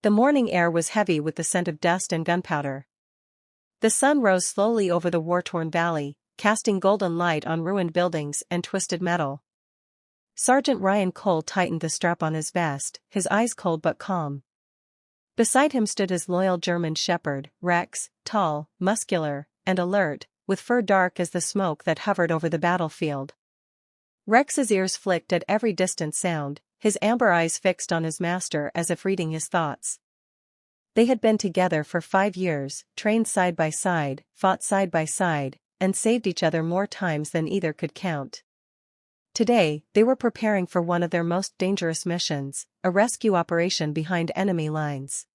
The morning air was heavy with the scent of dust and gunpowder. The sun rose slowly over the war-torn valley, casting golden light on ruined buildings and twisted metal. Sergeant Ryan Cole tightened the strap on his vest, his eyes cold but calm. Beside him stood his loyal German shepherd, Rex, tall, muscular, and alert, with fur dark as the smoke that hovered over the battlefield. Rex's ears flicked at every distant sound, his amber eyes fixed on his master as if reading his thoughts. They had been together for 5 years, trained side by side, fought side by side, and saved each other more times than either could count. Today, they were preparing for one of their most dangerous missions, a rescue operation behind enemy lines.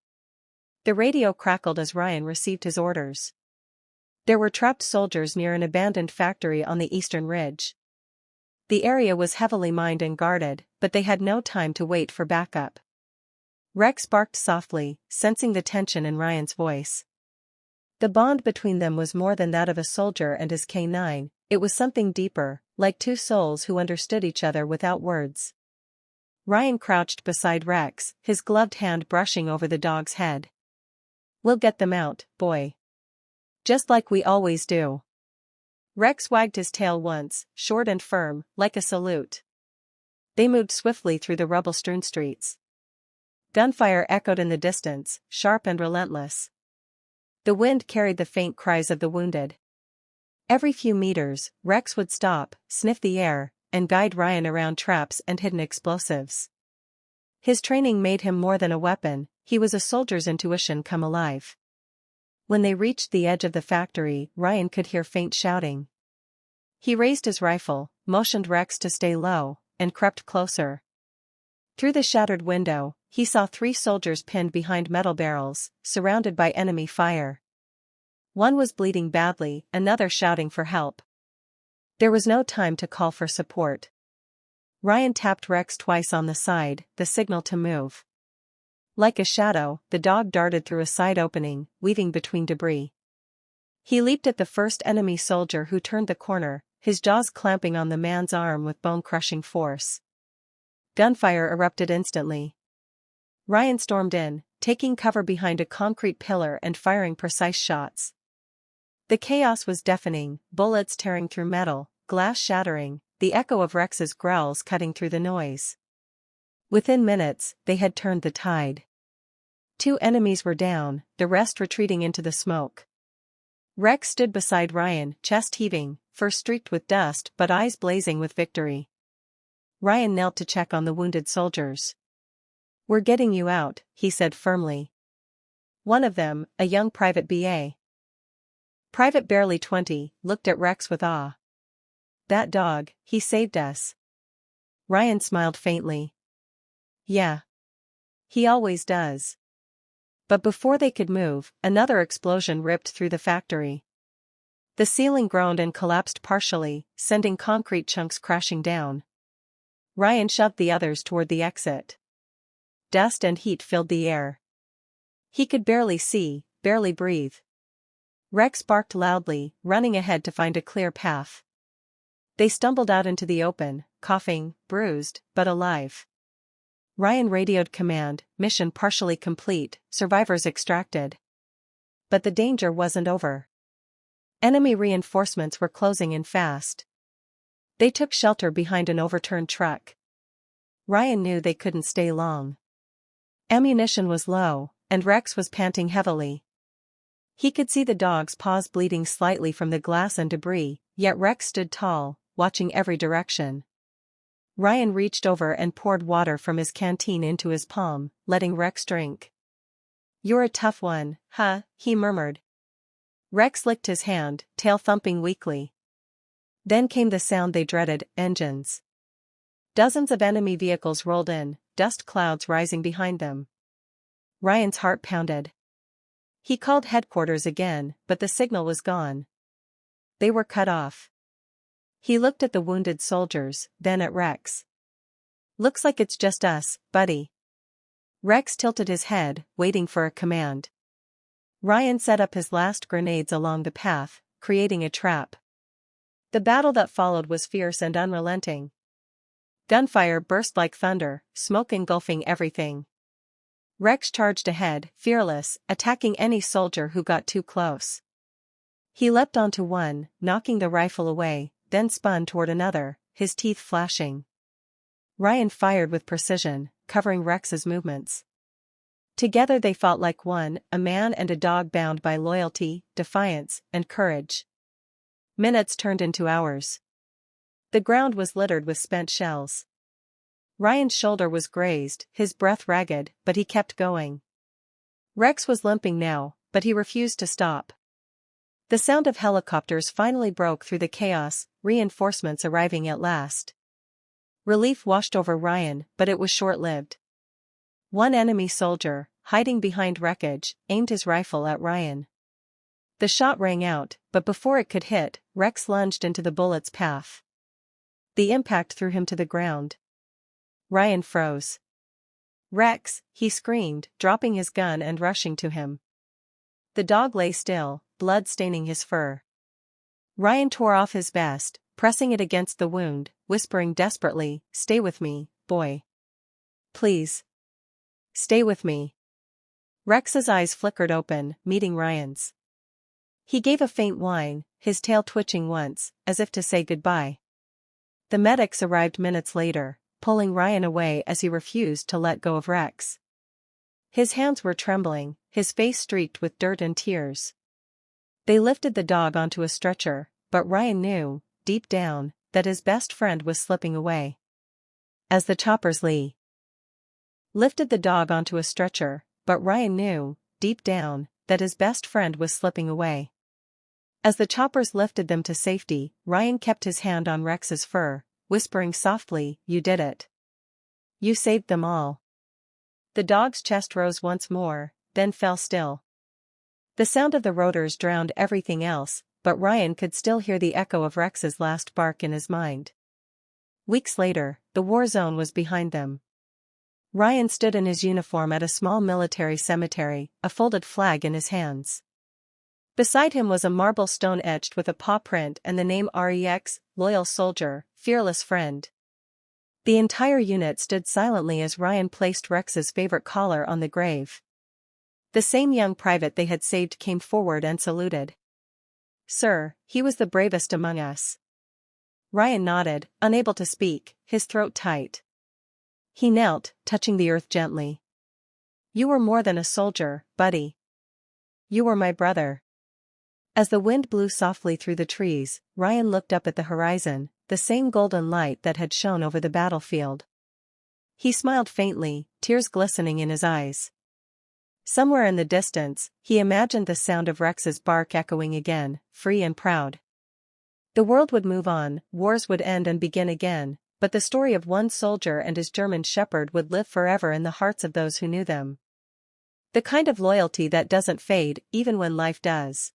The radio crackled as Ryan received his orders. There were trapped soldiers near an abandoned factory on the eastern ridge. The area was heavily mined and guarded, but they had no time to wait for backup. Rex barked softly, sensing the tension in Ryan's voice. The bond between them was more than that of a soldier and his K9, it was something deeper, like two souls who understood each other without words. Ryan crouched beside Rex, his gloved hand brushing over the dog's head. "We'll get them out, boy. Just like we always do." Rex wagged his tail once, short and firm, like a salute. They moved swiftly through the rubble-strewn streets. Gunfire echoed in the distance, sharp and relentless. The wind carried the faint cries of the wounded. Every few meters, Rex would stop, sniff the air, and guide Ryan around traps and hidden explosives. His training made him more than a weapon, he was a soldier's intuition come alive. When they reached the edge of the factory, Ryan could hear faint shouting. He raised his rifle, motioned Rex to stay low, and crept closer. Through the shattered window, he saw 3 soldiers pinned behind metal barrels, surrounded by enemy fire. One was bleeding badly, another shouting for help. There was no time to call for support. Ryan tapped Rex twice on the side, the signal to move. Like a shadow, the dog darted through a side opening, weaving between debris. He leaped at the first enemy soldier who turned the corner, his jaws clamping on the man's arm with bone-crushing force. Gunfire erupted instantly. Ryan stormed in, taking cover behind a concrete pillar and firing precise shots. The chaos was deafening, bullets tearing through metal, glass shattering, the echo of Rex's growls cutting through the noise. Within minutes, they had turned the tide. 2 enemies were down, the rest retreating into the smoke. Rex stood beside Ryan, chest heaving, fur streaked with dust but eyes blazing with victory. Ryan knelt to check on the wounded soldiers. "We're getting you out," he said firmly. One of them, a young Private B.A. Private barely 20, looked at Rex with awe. "That dog, he saved us." Ryan smiled faintly. "Yeah. He always does." But before they could move, another explosion ripped through the factory. The ceiling groaned and collapsed partially, sending concrete chunks crashing down. Ryan shoved the others toward the exit. Dust and heat filled the air. He could barely see, barely breathe. Rex barked loudly, running ahead to find a clear path. They stumbled out into the open, coughing, bruised, but alive. Ryan radioed command, "Mission partially complete, survivors extracted." But the danger wasn't over. Enemy reinforcements were closing in fast. They took shelter behind an overturned truck. Ryan knew they couldn't stay long. Ammunition was low, and Rex was panting heavily. He could see the dog's paws bleeding slightly from the glass and debris, yet Rex stood tall, watching every direction. Ryan reached over and poured water from his canteen into his palm, letting Rex drink. "You're a tough one, huh?" he murmured. Rex licked his hand, tail thumping weakly. Then came the sound they dreaded, engines. Dozens of enemy vehicles rolled in, dust clouds rising behind them. Ryan's heart pounded. He called headquarters again, but the signal was gone. They were cut off. He looked at the wounded soldiers, then at Rex. "Looks like it's just us, buddy." Rex tilted his head, waiting for a command. Ryan set up his last grenades along the path, creating a trap. The battle that followed was fierce and unrelenting. Gunfire burst like thunder, smoke engulfing everything. Rex charged ahead, fearless, attacking any soldier who got too close. He leapt onto one, knocking the rifle away, then spun toward another, his teeth flashing. Ryan fired with precision, covering Rex's movements. Together they fought like one, a man and a dog bound by loyalty, defiance, and courage. Minutes turned into hours. The ground was littered with spent shells. Ryan's shoulder was grazed, his breath ragged, but he kept going. Rex was limping now, but he refused to stop. The sound of helicopters finally broke through the chaos, reinforcements arriving at last. Relief washed over Ryan, but it was short-lived. One enemy soldier, hiding behind wreckage, aimed his rifle at Ryan. The shot rang out, but before it could hit, Rex lunged into the bullet's path. The impact threw him to the ground. Ryan froze. "Rex," he screamed, dropping his gun and rushing to him. The dog lay still, blood staining his fur. Ryan tore off his vest, pressing it against the wound, whispering desperately, "Stay with me, boy. Please. Stay with me." Rex's eyes flickered open, meeting Ryan's. He gave a faint whine, his tail twitching once, as if to say goodbye. The medics arrived minutes later, pulling Ryan away as he refused to let go of Rex. His hands were trembling, his face streaked with dirt and tears. They lifted the dog onto a stretcher, but Ryan knew, deep down, that his best friend was slipping away. As the choppers lifted the dog onto a stretcher, but Ryan knew, deep down, that his best friend was slipping away. As the choppers lifted them to safety, Ryan kept his hand on Rex's fur, whispering softly, "You did it. You saved them all." The dog's chest rose once more, then fell still. The sound of the rotors drowned everything else, but Ryan could still hear the echo of Rex's last bark in his mind. Weeks later, the war zone was behind them. Ryan stood in his uniform at a small military cemetery, a folded flag in his hands. Beside him was a marble stone etched with a paw print and the name Rex, loyal soldier, fearless friend. The entire unit stood silently as Ryan placed Rex's favorite collar on the grave. The same young private they had saved came forward and saluted. "Sir, he was the bravest among us." Ryan nodded, unable to speak, his throat tight. He knelt, touching the earth gently. "You were more than a soldier, buddy. You were my brother." As the wind blew softly through the trees, Ryan looked up at the horizon, the same golden light that had shone over the battlefield. He smiled faintly, tears glistening in his eyes. Somewhere in the distance, he imagined the sound of Rex's bark echoing again, free and proud. The world would move on, wars would end and begin again, but the story of one soldier and his German shepherd would live forever in the hearts of those who knew them. The kind of loyalty that doesn't fade, even when life does.